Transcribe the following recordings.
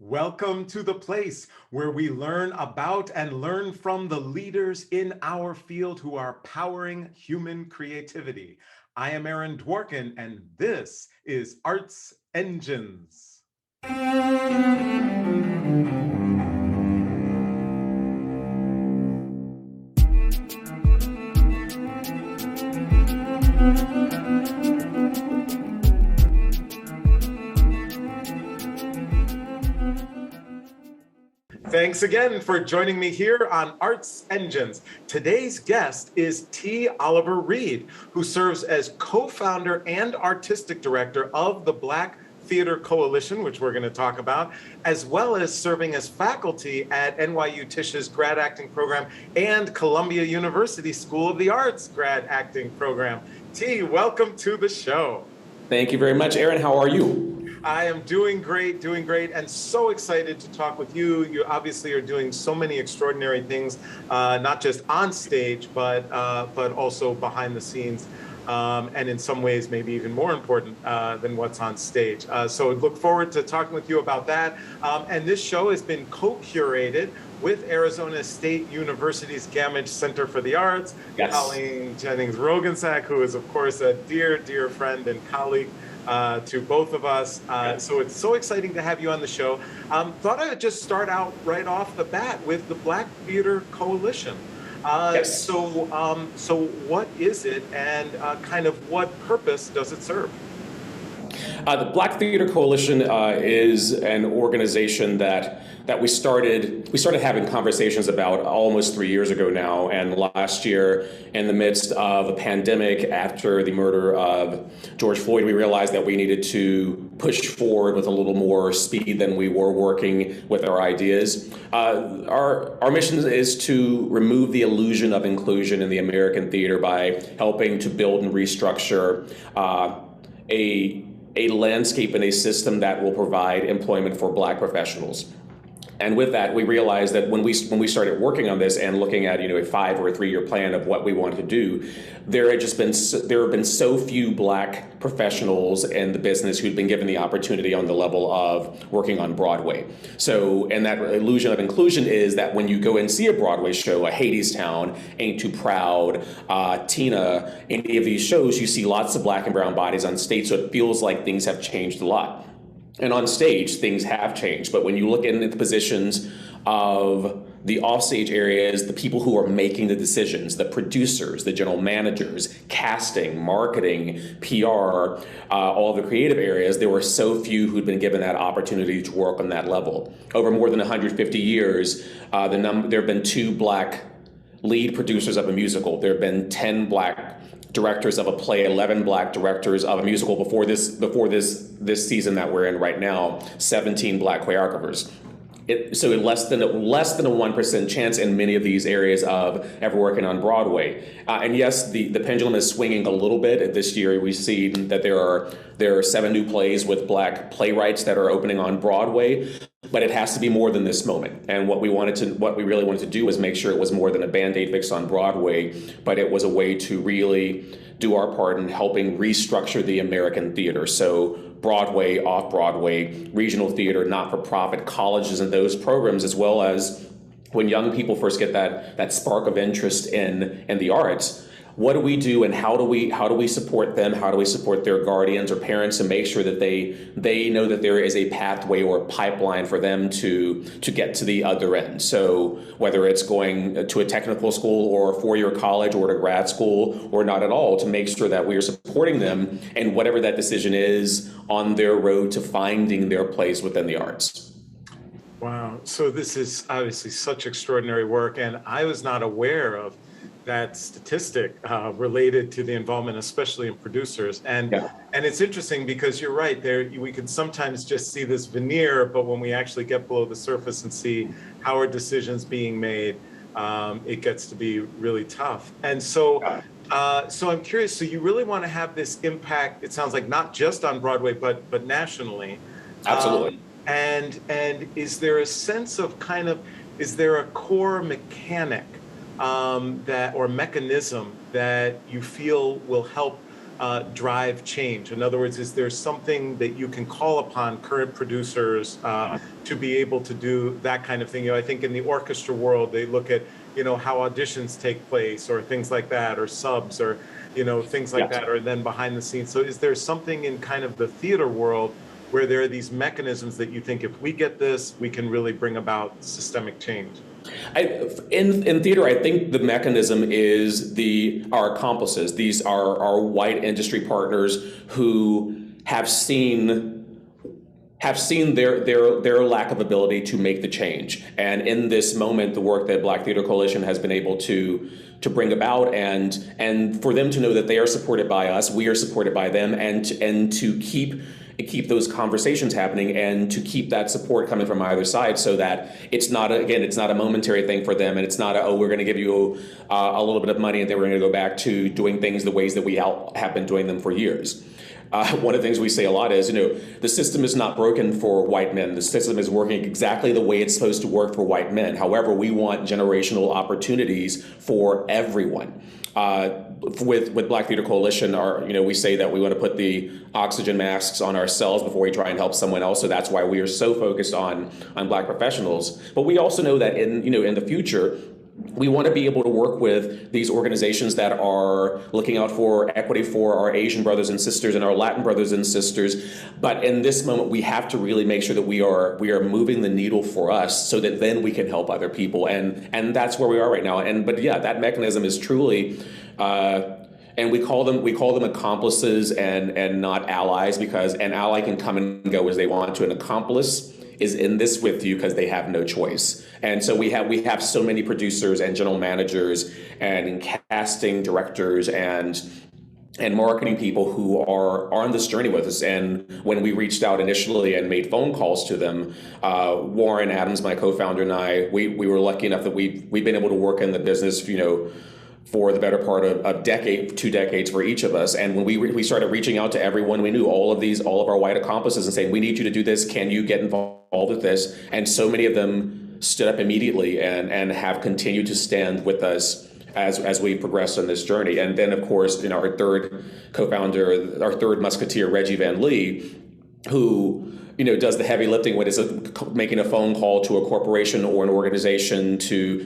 Welcome to the place where we learn about and learn from the leaders in our field who are powering human creativity. I am Aaron Dworkin, and this is Arts Engines. Thanks again for joining me here on Arts Engines. Today's guest is T. Oliver Reid, who serves as co-founder and artistic director of the Black Theater Coalition, which we're going to talk about, as well as serving as faculty at NYU-Tisch's Grad Acting Program and Columbia University School of the Arts Grad Acting Program. T, welcome to the show. Thank you very much, Aaron. How are you? I am doing great, and so excited to talk with you. You obviously are doing so many extraordinary things, not just on stage, but also behind the scenes, and in some ways maybe even more important than what's on stage. So look forward to talking with you about that. And this show has been co-curated with Arizona State University's Gamage Center for the Arts, yes. Colleen Jennings-Rogensack, who is of course a dear, dear friend and colleague to both of us. So it's so exciting to have you on the show. Thought I would just start out right off the bat with the Black Theater Coalition. Yes. So what is it, and kind of what purpose does it serve? The Black Theater Coalition is an organization that we started having conversations about almost 3 years ago now. And last year, in the midst of a pandemic after the murder of George Floyd, we realized that we needed to push forward with a little more speed than we were working with our ideas. Our mission is to remove the illusion of inclusion in the American theater by helping to build and restructure a landscape and a system that will provide employment for Black professionals. And with that, we realized that when we started working on this and looking at a 5 or a 3 year plan of what we wanted to do, there have been so few Black professionals in the business who'd been given the opportunity on the level of working on Broadway. So, and that illusion of inclusion is that when you go and see a Broadway show, a Hadestown, Ain't Too Proud, Tina, any of these shows, you see lots of Black and brown bodies on stage. So it feels like things have changed a lot. And on stage, things have changed. But when you look at the positions of the offstage areas, the people who are making the decisions, the producers, the general managers, casting, marketing, PR, all the creative areas, there were so few who'd been given that opportunity to work on that level. Over more than 150 years, there have been 2 Black lead producers of a musical. There have been 10 Black directors of a play, 11 Black directors of a musical before this season that we're in right now, 17 Black choreographers. So less than a 1% chance in many of these areas of ever working on Broadway. And yes, the pendulum is swinging a little bit. This year we see that there are 7 new plays with Black playwrights that are opening on Broadway. But it has to be more than this moment. And what we really wanted to do was make sure it was more than a Band-Aid fix on Broadway, but it was a way to really do our part in helping restructure the American theater. So Broadway, off-Broadway, regional theater, not-for-profit, colleges and those programs, as well as when young people first get that spark of interest in the arts. What do we do, and how do we support them? How do we support their guardians or parents to make sure that they know that there is a pathway or a pipeline for them to get to the other end? So whether it's going to a technical school or a 4-year college or to grad school or not at all, to make sure that we are supporting them in whatever that decision is on their road to finding their place within the arts. Wow. So this is obviously such extraordinary work, and I was not aware of that statistic related to the involvement, especially in producers. And it's interesting because you're right, there we can sometimes just see this veneer, but when we actually get below the surface and see how are decisions being made, it gets to be really tough. And so I'm curious, so you really want to have this impact, it sounds like, not just on Broadway, but nationally. Absolutely. And is there a sense of is there a core mechanic or mechanism that you feel will help drive change? In other words, is there something that you can call upon current producers to be able to do that kind of thing? I think in the orchestra world, they look at, how auditions take place or things like that, or subs, or, things like that, or then behind the scenes. So is there something in kind of the theater world where there are these mechanisms that you think if we get this, we can really bring about systemic change? In theater, I think the mechanism is our accomplices. These are our white industry partners who have seen their lack of ability to make the change. And in this moment, the work that Black Theater Coalition has been able to bring about, and for them to know that they are supported by us, we are supported by them, and to keep those conversations happening and to keep that support coming from either side, so that it's not a momentary thing for them, and it's not we're going to give you a little bit of money and then we're going to go back to doing things the ways that we have been doing them for years. One of the things we say a lot is, the system is not broken for white men. The system is working exactly the way it's supposed to work for white men. However, we want generational opportunities for everyone. With Black Theater Coalition, we say that we want to put the oxygen masks on ourselves before we try and help someone else. So that's why we are so focused on Black professionals. But we also know that in the future, we want to be able to work with these organizations that are looking out for equity for our Asian brothers and sisters and our Latin brothers and sisters. But in this moment, we have to really make sure that we are moving the needle for us, so that then we can help other people. And that's where we are right now. But yeah, that mechanism is truly, and we call them accomplices and not allies, because an ally can come and go as they want to. An accomplice is in this with you because they have no choice. And so we have so many producers and general managers and casting directors and marketing people who are on this journey with us. And when we reached out initially and made phone calls to them, Warren Adams, my co-founder, and I, we were lucky enough that we've been able to work in the business, for the better part of a decade, 2 decades for each of us. And when we started reaching out to everyone we knew, all of our white accomplices, and saying, we need you to do this. Can you get involved with this? And so many of them stood up immediately and have continued to stand with us as we progress on this journey. And then, of course, our third co-founder, our third musketeer, Reggie Van Lee, who does the heavy lifting when it's making a phone call to a corporation or an organization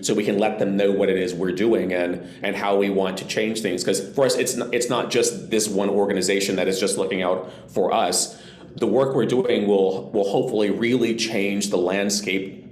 so we can let them know what it is we're doing and how we want to change things. Because for us, it's not just this one organization that is just looking out for us. The work we're doing will hopefully really change the landscape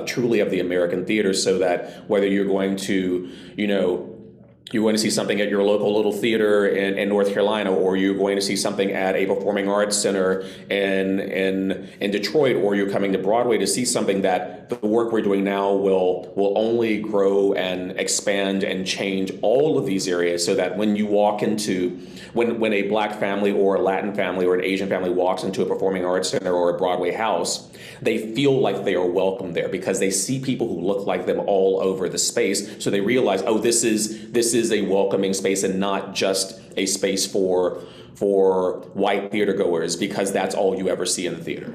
truly of the American theater, so that whether you're going to, you're going to see something at your local little theater in North Carolina, or you're going to see something at a performing arts center in Detroit, or you're coming to Broadway to see something, that the work we're doing now will only grow and expand and change all of these areas, so that when you walk into, when a Black family or a Latin family or an Asian family walks into a performing arts center or a Broadway house, they feel like they are welcome there, because they see people who look like them all over the space. So they realize, oh, this is a welcoming space and not just a space for white theater goers, because that's all you ever see in the theater.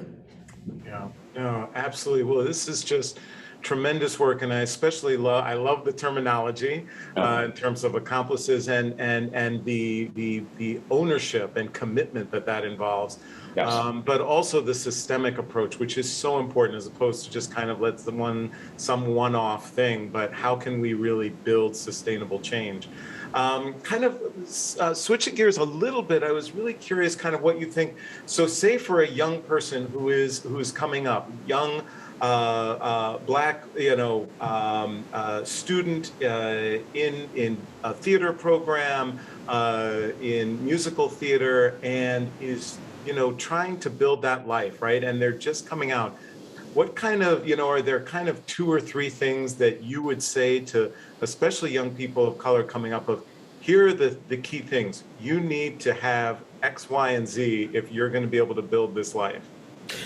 Yeah, no, absolutely. Well, this is just tremendous work, and I especially love the terminology in terms of accomplices and the ownership and commitment that involves. Yes. But also the systemic approach, which is so important, as opposed to just kind of some one-off thing, but how can we really build sustainable change? Switching gears a little bit, I was really curious kind of what you think. So say for a young person who is coming up, young Black, student in a theater program, in musical theater, and is trying to build that life, right? And they're just coming out. What kind of, are there kind of 2 or 3 things that you would say to especially young people of color coming up of, here are the key things. You need to have X, Y, and Z if you're going to be able to build this life?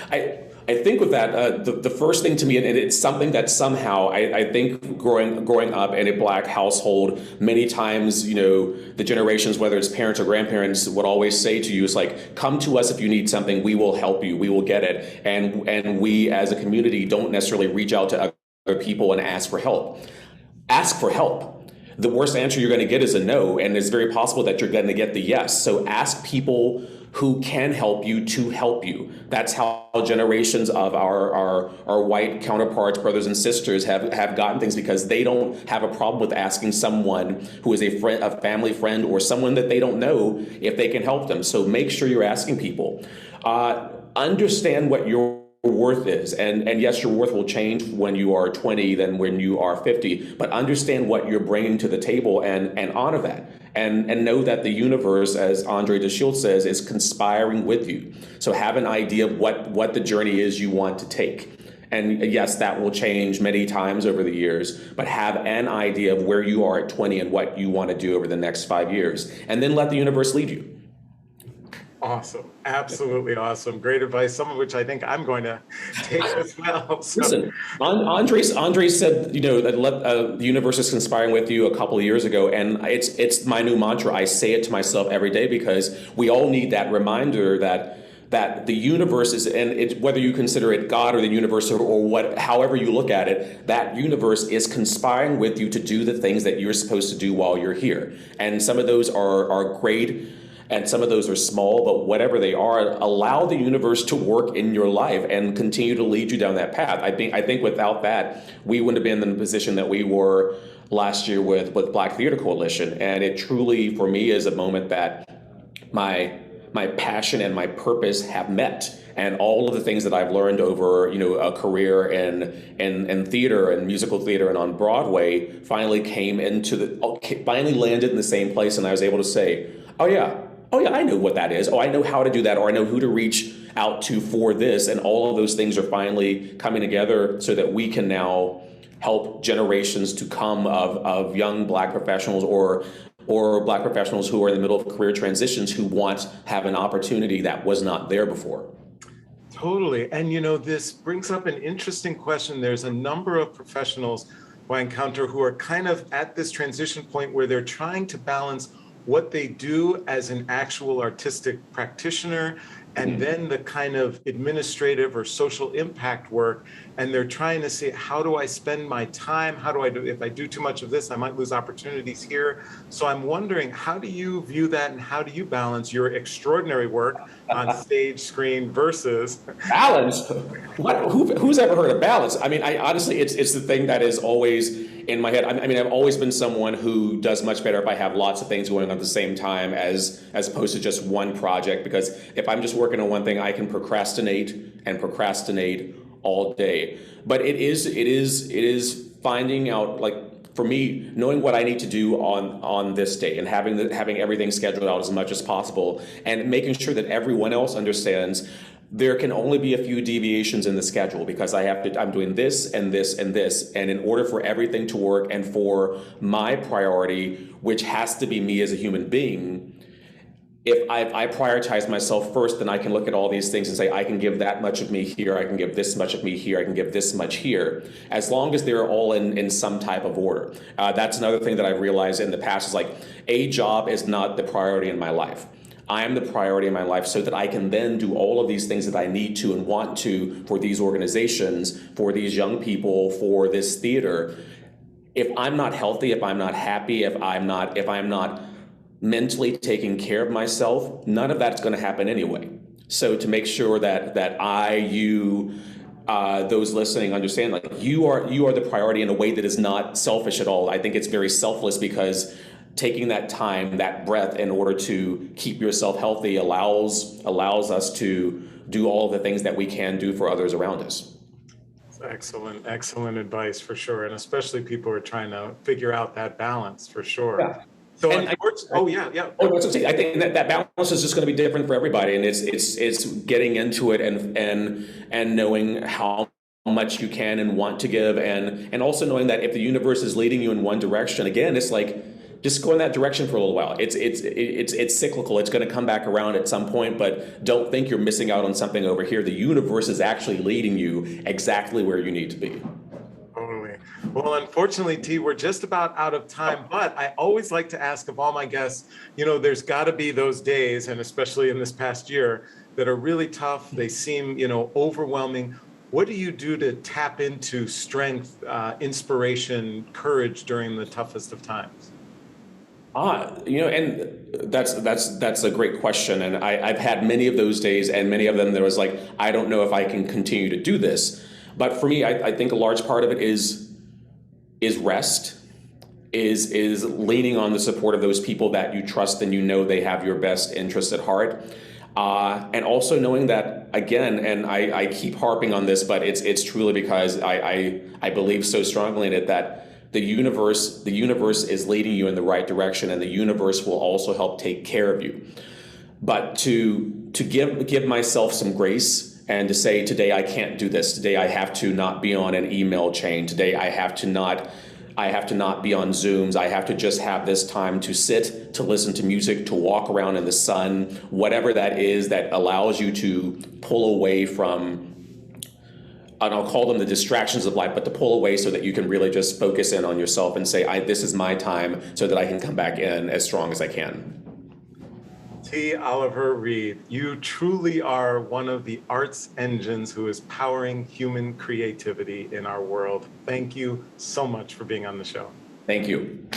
I think with that, the first thing to me, and it's something that somehow I think growing up in a Black household, many times, the generations, whether it's parents or grandparents, would always say to you, is like, come to us if you need something, we will help you, we will get it. And we as a community don't necessarily reach out to other people and ask for help. Ask for help. the worst answer you're going to get is a no, and it's very possible that you're going to get the yes. So ask people who can help you to help you. That's how generations of our white counterparts, brothers and sisters, have gotten things, because they don't have a problem with asking someone who is a friend, a family friend, or someone that they don't know if they can help them. So make sure you're asking people. Understand what your worth is, and yes, your worth will change when you are 20 than when you are 50, but understand what you're bringing to the table and honor that, and know that the universe, as Andre de Shield says, is conspiring with you. So have an idea of what the journey is you want to take, and yes, that will change many times over the years, but have an idea of where you are at 20 and what you want to do over the next 5 years, and then let the universe lead you. Awesome. Absolutely awesome. Great advice, some of which I think I'm going to take as well. So. Listen, Andre said, that the universe is conspiring with you a couple of years ago, and it's my new mantra. I say it to myself every day, because we all need that reminder that the universe is, and whether you consider it God or the universe or however you look at it, that universe is conspiring with you to do the things that you're supposed to do while you're here. And some of those are great, and some of those are small, but whatever they are, allow the universe to work in your life and continue to lead you down that path. I think without that, we wouldn't have been in the position that we were last year with Black Theater Coalition. And it truly, for me, is a moment that my passion and my purpose have met. And all of the things that I've learned over, a career in theater and musical theater and on Broadway finally finally landed in the same place. And I was able to say, oh yeah, I know what that is. Oh, I know how to do that, or I know who to reach out to for this. And all of those things are finally coming together so that we can now help generations to come of young Black professionals or Black professionals who are in the middle of career transitions who have an opportunity that was not there before. Totally. And, this brings up an interesting question. There's a number of professionals who I encounter who are kind of at this transition point where they're trying to balance what they do as an actual artistic practitioner and then the kind of administrative or social impact work. And they're trying to say, how do I spend my time? How do I do, if I do too much of this, I might lose opportunities here. So I'm wondering, how do you view that, and how do you balance your extraordinary work on stage, screen versus balance? Who's ever heard of balance? I mean, honestly, it's the thing that is always in my head. I mean, I've always been someone who does much better if I have lots of things going on at the same time as opposed to just one project, because if I'm just working on one thing, I can procrastinate all day. But it is finding out, like, for me, knowing what I need to do on this day and having everything scheduled out as much as possible, and making sure that everyone else understands there can only be a few deviations in the schedule, because I'm doing this and this and this. And in order for everything to work and for my priority, which has to be me as a human being, if I prioritize myself first, then I can look at all these things and say, I can give that much of me here, I can give this much of me here, I can give this much here, as long as they're all in some type of order. That's another thing that I've realized in the past, is like, a job is not the priority in my life. I am the priority in my life, so that I can then do all of these things that I need to and want to for these organizations, for these young people, for this theater. If I'm not healthy, if I'm not happy, if I'm not mentally taking care of myself, none of that's going to happen anyway. So to make sure that those listening understand, like, you are the priority in a way that is not selfish at all. I think it's very selfless, because taking that time, that breath, in order to keep yourself healthy allows us to do all the things that we can do for others around us. Excellent advice, for sure. And especially people who are trying to figure out that balance, for sure. Yeah. So, I think that balance is just going to be different for everybody, and it's getting into it and knowing how much you can and want to give, and also knowing that if the universe is leading you in one direction, again, it's like, just go in that direction for a little while. It's cyclical. It's going to come back around at some point, but don't think you're missing out on something over here. The universe is actually leading you exactly where you need to be. Totally. Well, unfortunately, T, we're just about out of time, but I always like to ask of all my guests, there's got to be those days, and especially in this past year, that are really tough. They seem, overwhelming. What do you do to tap into strength, inspiration, courage during the toughest of times? And that's a great question. And I've had many of those days, and many of them there was like, I don't know if I can continue to do this. But for me, I think a large part of it is rest, is leaning on the support of those people that you trust and you know they have your best interest at heart. And also knowing that, again, and I keep harping on this, but it's truly because I believe so strongly in it, that the universe is leading you in the right direction, and the universe will also help take care of you. But to give myself some grace and to say, today I can't do this. Today I have to not be on an email chain. Today I have to not be on Zooms. I have to just have this time to sit, to listen to music, to walk around in the sun, whatever that is that allows you to pull away from, and I'll call them the distractions of life, but to pull away so that you can really just focus in on yourself and say, this is my time, so that I can come back in as strong as I can. T. Oliver Reid, you truly are one of the arts engines who is powering human creativity in our world. Thank you so much for being on the show. Thank you.